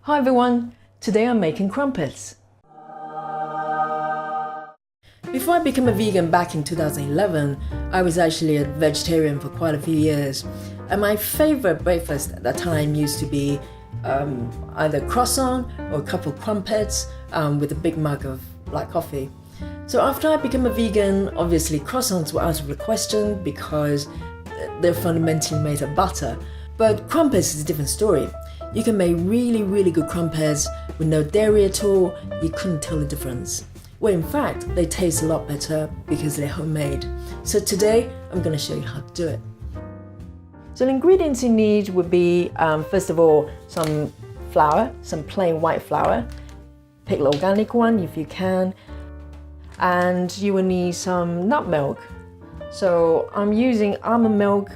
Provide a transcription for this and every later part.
Hi everyone, today I'm making crumpets. Before I became a vegan back in 2011, I was actually a vegetarian for quite a few years. And my favorite breakfast at that time used to be either croissant or a couple of crumpets with a big mug of black coffee. So after I became a vegan, obviously croissants were out of the question because they're fundamentally made of butter. But crumpets is a different story. You can make really good crumpets with no dairy at all. You couldn't tell the difference. Well, in fact, they taste a lot better because they're homemade. So today, I'm going to show you how to do it. So the ingredients you need would be, first of all, some flour, some plain white flour. Pick the organic one if you can. And you will need some nut milk. So I'm using almond milk,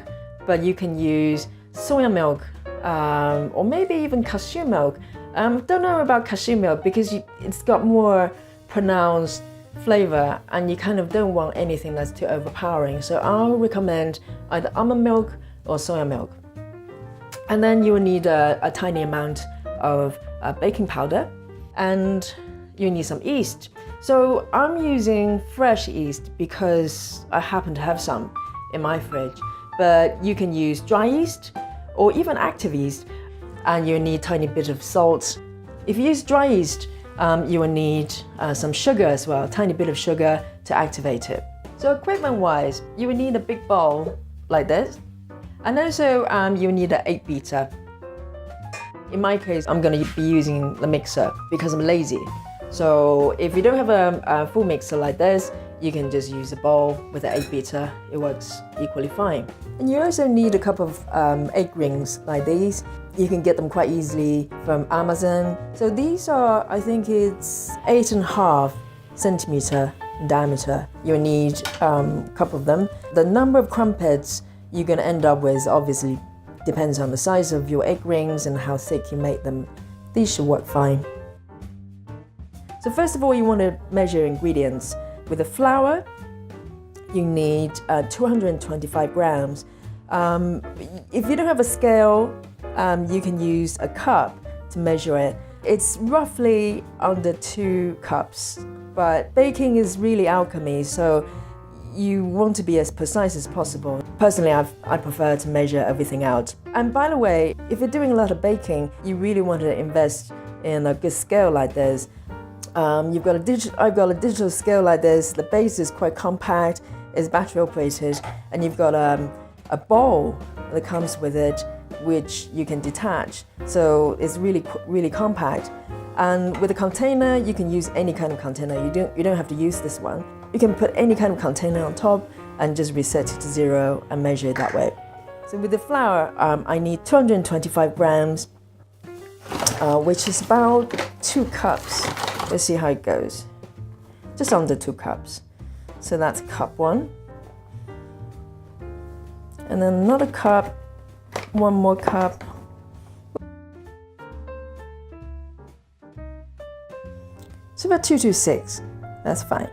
but you can use soya milk or maybe even cashew milk. Don't know about cashew milk because it's got more pronounced flavor and you kind of don't want anything that's too overpowering. So I'll recommend either almond milk or soya milk. And then you will need a tiny amount of baking powder and you need some yeast. So I'm using fresh yeast because I happen to have some in my fridge, but you can use dry yeast or even active yeast, and you need a tiny bit of salt. If you use dry yeast, you will need some sugar as well, a tiny bit of sugar to activate it. So equipment-wise, you will need a big bowl like this, and also you will need an egg beater. In my case, I'm going to be using the mixer because I'm lazy. So if you don't have a full mixer like this, you can just use a bowl with an egg beater. It works equally fine. And you also need a couple of egg rings like these. You can get them quite easily from Amazon. So these are, I think it's 8.5 centimeter in diameter. You'll need a couple of them. The number of crumpets you're going to end up with obviously depends on the size of your egg rings and how thick you make them. These should work fine. So first of all, you want to measure ingredients. With the flour, you need 225 grams. If you don't have a scale, you can use a cup to measure it. It's roughly under 2 cups, but baking is really alchemy, so you want to be as precise as possible. Personally, I prefer to measure everything out. And by the way, if you're doing a lot of baking, you really want to invest in a good scale like this. I've got a digital scale like this. The base is quite compact, it's battery operated, and you've got a bowl that comes with it, which you can detach. So it's really compact. And with a container, you can use any kind of container. You don't have to use this one. You can put any kind of container on top and just reset it to 0 and measure it that way. So with the flour, I need 225 grams, which is about 2 cups. Let's see how it goes. Just under 2 cups. So that's cup 1. And then another cup, 1 more cup. So about 226, that's fine.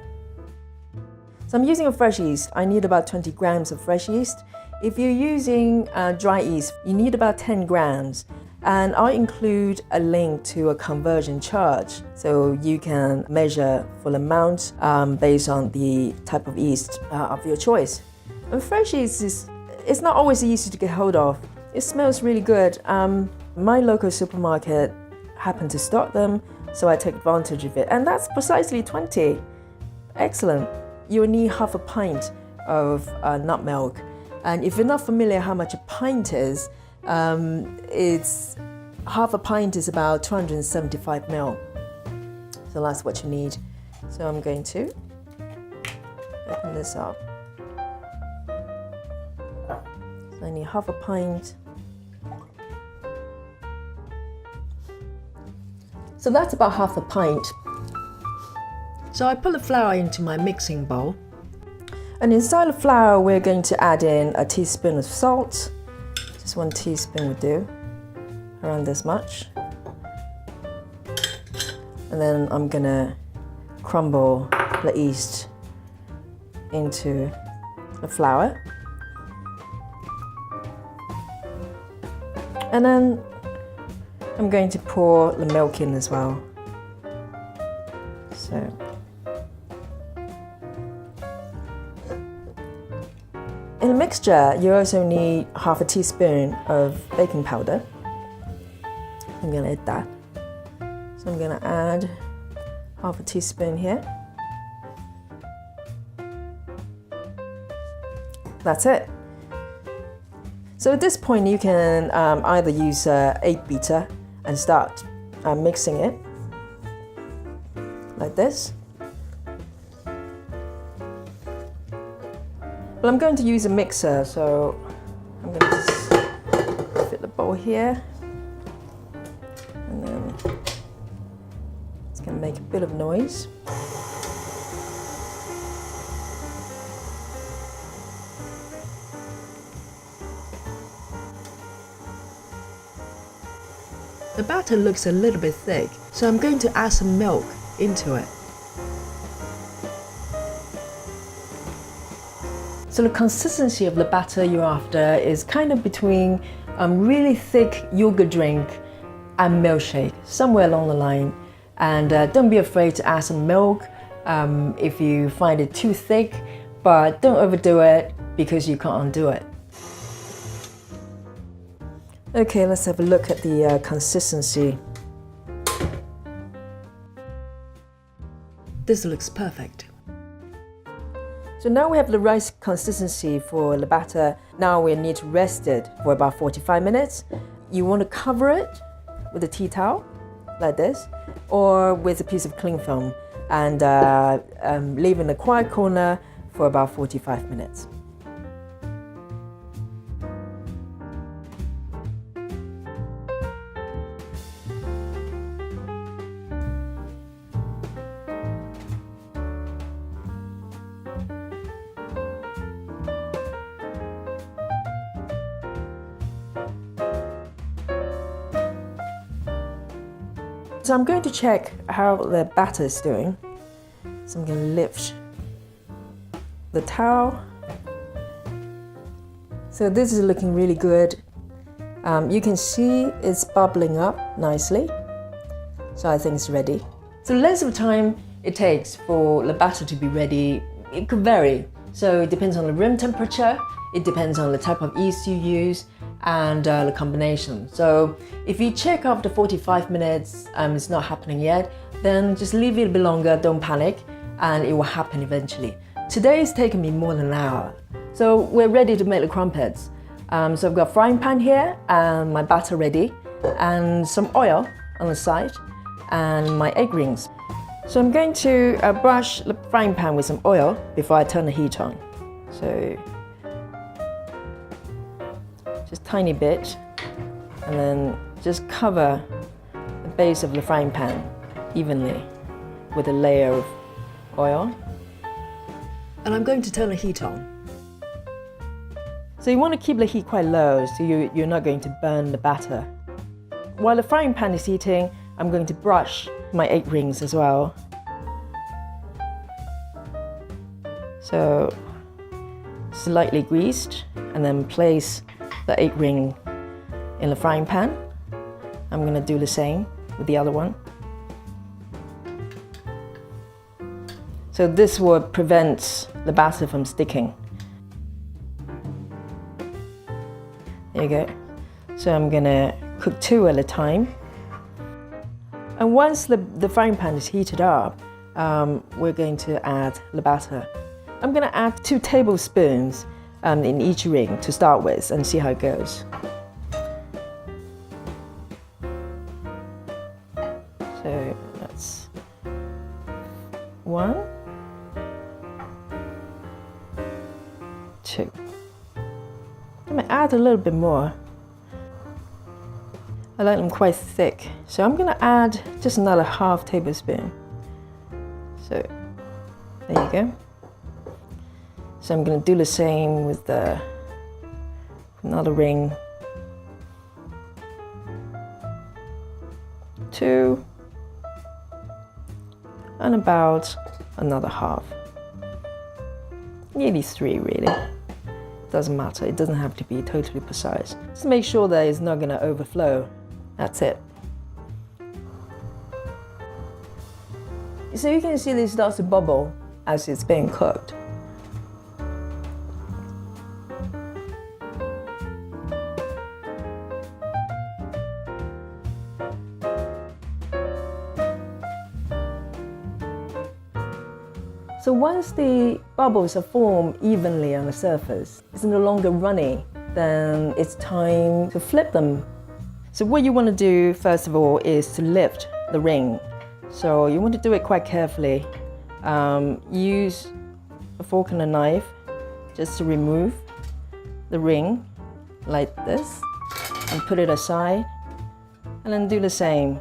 So I'm using a fresh yeast. I need about 20 grams of fresh yeast. If you're using dry yeast, you need about 10 grams. And I'll include a link to a conversion chart so you can measure full amount based on the type of yeast of your choice. And fresh yeast it's not always easy to get hold of. It smells really good. My local supermarket happened to stock them, so I take advantage of it. And that's precisely 20. Excellent. You will need half a pint of nut milk. And if you're not familiar how much a pint is, it's half a pint is about 275 ml. So that's what you need. So I'm going to open this up. So I need half a pint. So that's about half a pint. So I put the flour into my mixing bowl. And inside the flour, we're going to add in a teaspoon of salt. Just 1 teaspoon would do, around this much. And then I'm gonna crumble the yeast into the flour. And then I'm going to pour the milk in as well. So in the mixture, you also need half a teaspoon of baking powder. I'm going to add that. So I'm going to add half a teaspoon here. That's it. So at this point, you can either use egg beater and start mixing it like this. But I'm going to use a mixer, so I'm going to just fit the bowl here. And then it's going to make a bit of noise. The batter looks a little bit thick, so I'm going to add some milk into it. So the consistency of the batter you're after is kind of between really thick yogurt drink and milkshake, somewhere along the line. And don't be afraid to add some milk if you find it too thick, but don't overdo it because you can't undo it. Okay, let's have a look at the consistency. This looks perfect. So now we have the right consistency for the batter. Now we need to rest it for about 45 minutes. You want to cover it with a tea towel, like this, or with a piece of cling film, and leave in a quiet corner for about 45 minutes. So I'm going to check how the batter is doing. So I'm going to lift the towel. So this is looking really good. You can see it's bubbling up nicely. So I think it's ready. So the length of time it takes for the batter to be ready, it could vary. So it depends on the room temperature, it depends on the type of yeast you use, and the combination. So if you check after 45 minutes it's not happening yet, then just leave it a bit longer, don't panic, and it will happen eventually. Today it's taken me more than an hour. So we're ready to make the crumpets. So I've got a frying pan here and my batter ready, and some oil on the side, and my egg rings. So I'm going to brush the frying pan with some oil before I turn the heat on. So just tiny bit, and then just cover the base of the frying pan evenly with a layer of oil. And I'm going to turn the heat on. So you want to keep the heat quite low so you're not going to burn the batter. While the frying pan is heating, I'm going to brush my egg rings as well. So slightly greased, and then place the egg ring in the frying pan. I'm going to do the same with the other one. So this will prevent the batter from sticking. There you go. So I'm going to cook 2 at a time. And once the frying pan is heated up, we're going to add the batter. I'm going to add 2 tablespoons in each ring to start with and see how it goes. So that's 1, 2. I'm going to add a little bit more. I like them quite thick, so I'm going to add just another half tablespoon. So there you go. So I'm going to do the same with another ring. 2, and about another half. Nearly 3 really. Doesn't matter, it doesn't have to be totally precise. Just make sure that it's not going to overflow. That's it. So you can see this starts to bubble as it's being cooked. So once the bubbles are formed evenly on the surface, it's no longer runny, then it's time to flip them. So what you want to do first of all is to lift the ring. So you want to do it quite carefully. Use a fork and a knife just to remove the ring like this and put it aside, and then do the same.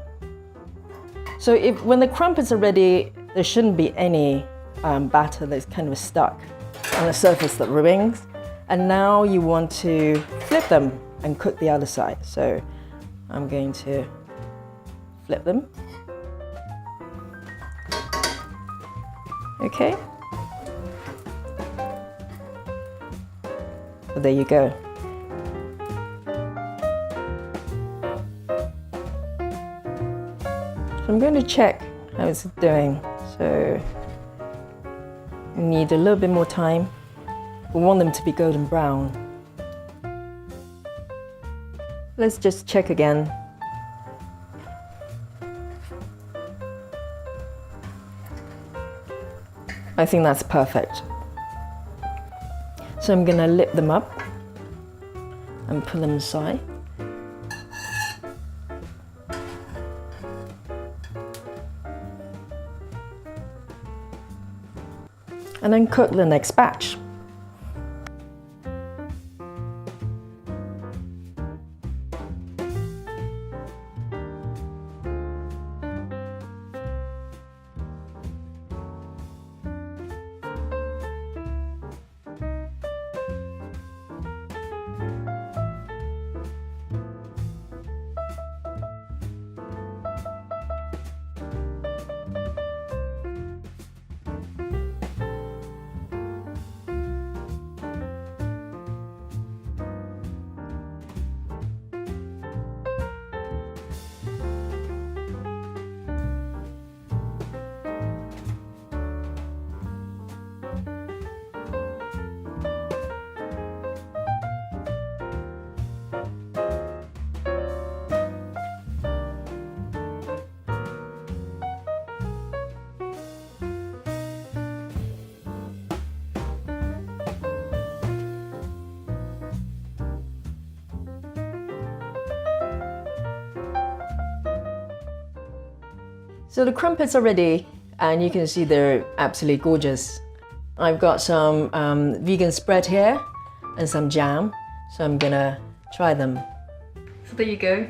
So when the crumpets are ready, there shouldn't be any batter that's kind of stuck on the surface of the rings. And now you want to flip them and cook the other side. So I'm going to flip them. Okay. So there you go. So I'm going to check how it's doing. So we need a little bit more time. We want them to be golden brown. Let's just check again. I think that's perfect. So I'm going to lift them up and put them aside. And then cook the next batch. So the crumpets are ready, and you can see they're absolutely gorgeous. I've got some vegan spread here and some jam, so I'm gonna try them. So there you go,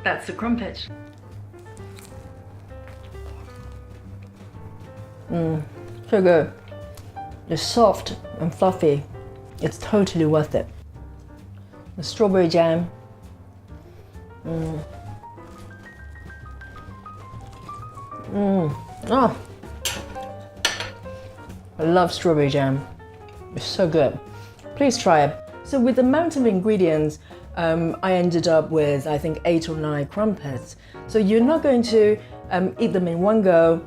that's the crumpet. So good. It's soft and fluffy. It's totally worth it. The strawberry jam. Oh, I love strawberry jam. It's so good. Please try it. So with the amount of ingredients, I ended up with, I think, 8 or 9 crumpets. So you're not going to eat them in one go.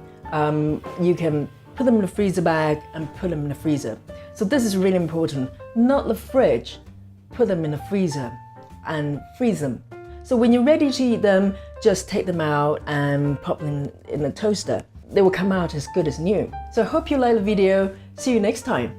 You can put them in the freezer bag and put them in the freezer. So this is really important. Not the fridge. Put them in the freezer and freeze them. So when you're ready to eat them, just take them out and pop them in the toaster. They will come out as good as new. So I hope you like the video. See you next time.